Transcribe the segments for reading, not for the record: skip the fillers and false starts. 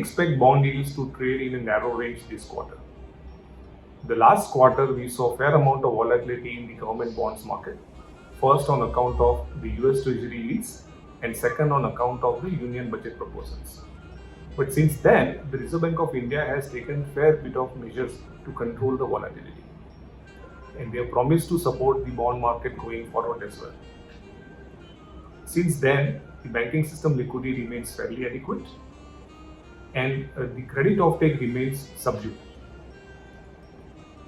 expect bond yields to trade in a narrow range this quarter. The last quarter, we saw a fair amount of volatility in the government bonds market. First, on account of the US Treasury yields, and second, on account of the Union budget proposals. But since then, the Reserve Bank of India has taken a fair bit of measures to control the volatility. And they have promised to support the bond market going forward as well. Since then, the banking system liquidity remains fairly adequate and the credit offtake remains subdued.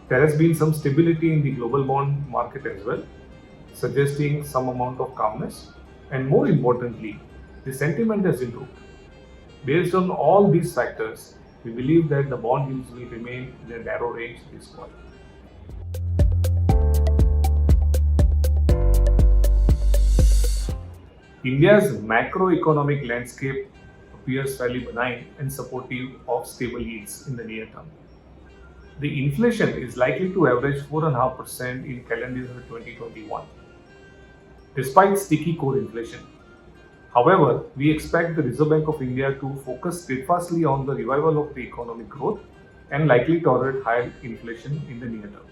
There has been some stability in the global bond market as well, suggesting some amount of calmness, and more importantly, the sentiment has improved. Based on all these factors, we believe that the bond yields will remain in a narrow range this quarter. India's macroeconomic landscape appears fairly benign and supportive of stable yields in the near term. The inflation is likely to average 4.5% in calendar year 2021, despite sticky core inflation. However, we expect the Reserve Bank of India to focus steadfastly on the revival of the economic growth and likely tolerate higher inflation in the near term.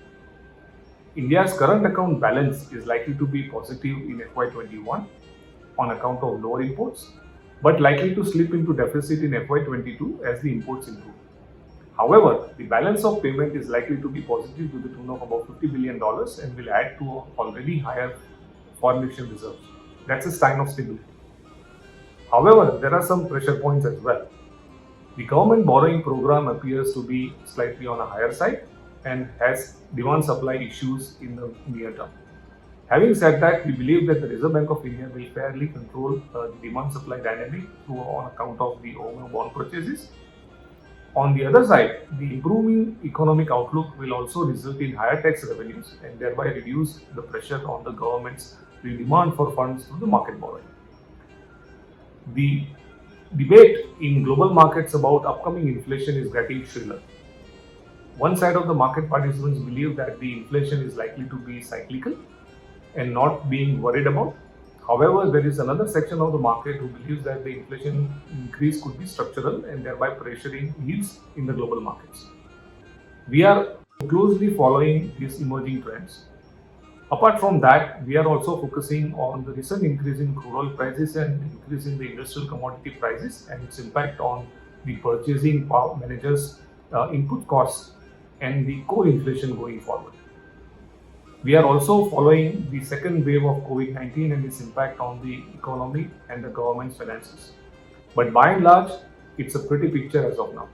India's current account balance is likely to be positive in FY21 on account of lower imports, but likely to slip into deficit in FY22 as the imports improve. However, the balance of payment is likely to be positive to the tune of about $50 billion and will add to already higher foreign exchange reserves. That's a sign of stability. However, there are some pressure points as well. The government borrowing program appears to be slightly on a higher side and has demand-supply issues in the near term. Having said that, we believe that the Reserve Bank of India will fairly control the demand-supply dynamic on account of the OMO bond purchases. On the other side, the improving economic outlook will also result in higher tax revenues and thereby reduce the pressure on the government's demand for funds through the market borrowing. The debate in global markets about upcoming inflation is getting shriller. One side of the market participants believe that the inflation is likely to be cyclical and not being worried about. However, there is another section of the market who believes that the inflation increase could be structural and thereby pressuring yields in the global markets. We are closely following these emerging trends. Apart from that, we are also focusing on the recent increase in crude oil prices and increase in the industrial commodity prices and its impact on the purchasing power managers' input costs and the core inflation going forward. We are also following the second wave of COVID-19 and its impact on the economy and the government's finances. But by and large, it's a pretty picture as of now.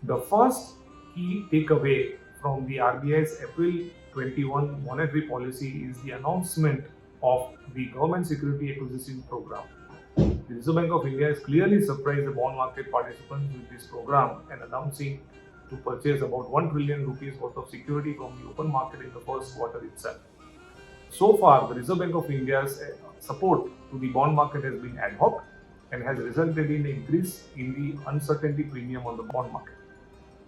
The first key takeaway from the RBI's April 21 monetary policy is the announcement of the government security acquisition program. The Reserve Bank of India has clearly surprised the bond market participants with this program and announcing to purchase about 1 trillion rupees worth of security from the open market in the first quarter itself. So far, the Reserve Bank of India's support to the bond market has been ad hoc and has resulted in an increase in the uncertainty premium on the bond market.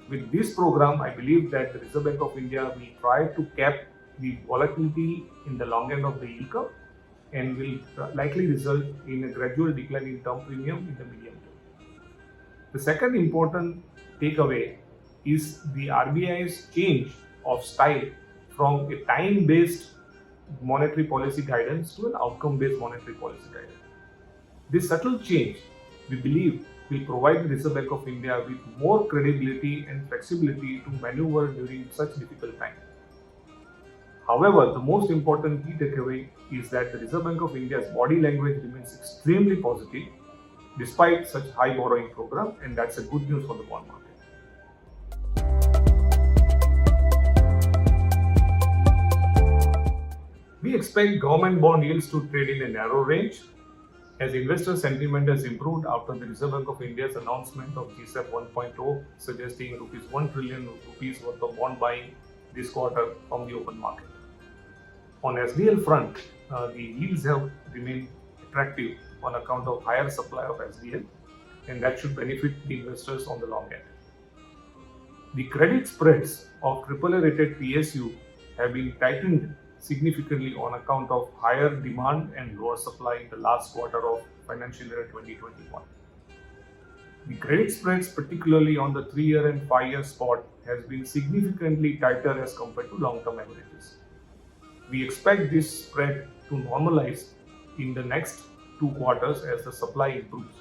With this program, I believe that the Reserve Bank of India will try to cap the volatility in the long end of the yield curve and will likely result in a gradual decline in term premium in the medium term. The second important takeaway is the RBI's change of style from a time-based monetary policy guidance to an outcome-based monetary policy guidance. This subtle change, we believe, will provide the Reserve Bank of India with more credibility and flexibility to maneuver during such difficult times. However, the most important key takeaway is that the Reserve Bank of India's body language remains extremely positive despite such high borrowing program, and that's a good news for the bond market. We expect government bond yields to trade in a narrow range as investor sentiment has improved after the Reserve Bank of India's announcement of GSEP 1.0 suggesting rupees 1 trillion rupees worth of bond buying this quarter from the open market. On SDL front, the yields have remained attractive on account of higher supply of SDL, and that should benefit the investors on the long end. The credit spreads of AAA rated PSU have been tightened significantly on account of higher demand and lower supply in the last quarter of financial year 2021. The credit spreads, particularly on the 3-year and 5-year spot, has been significantly tighter as compared to long-term averages. We expect this spread to normalize in the next 2 quarters as the supply improves.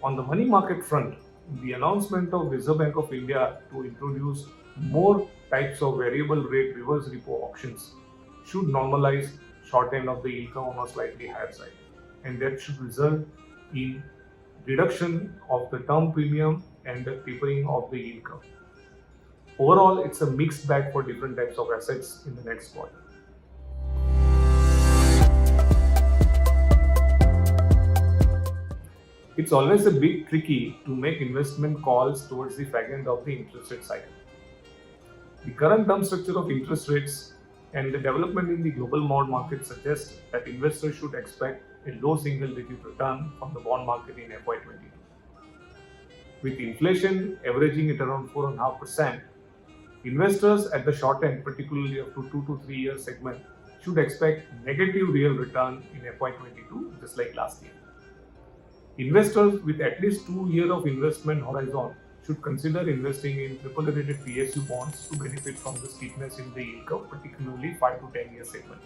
On the money market front, the announcement of Reserve Bank of India to introduce more types of variable rate reverse repo options should normalize short end of the yield curve on a slightly higher side, and that should result in reduction of the term premium and the tapering of the yield curve. Overall, it's a mixed bag for different types of assets in the next quarter. It's always a bit tricky to make investment calls towards the fag end of the interest rate cycle. The current term structure of interest rates and the development in the global bond market suggest that investors should expect a low single-digit return from the bond market in FY22. With inflation averaging at around 4.5%, investors at the short end, particularly up to 2 to 3 year segment, should expect negative real return in FY22, just like last year. Investors with at least 2 years of investment horizon should consider investing in AAA rated PSU bonds to benefit from the steepness in the yield curve, particularly 5 to 10 year segment.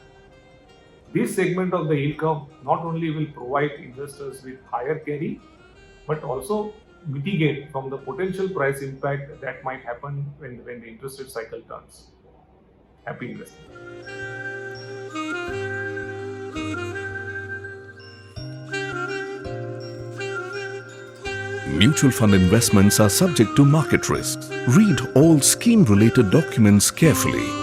This segment of the yield curve not only will provide investors with higher carry, but also mitigate from the potential price impact that might happen when the interest rate cycle turns. Happy investing. Mutual fund investments are subject to market risks. Read all scheme-related documents carefully.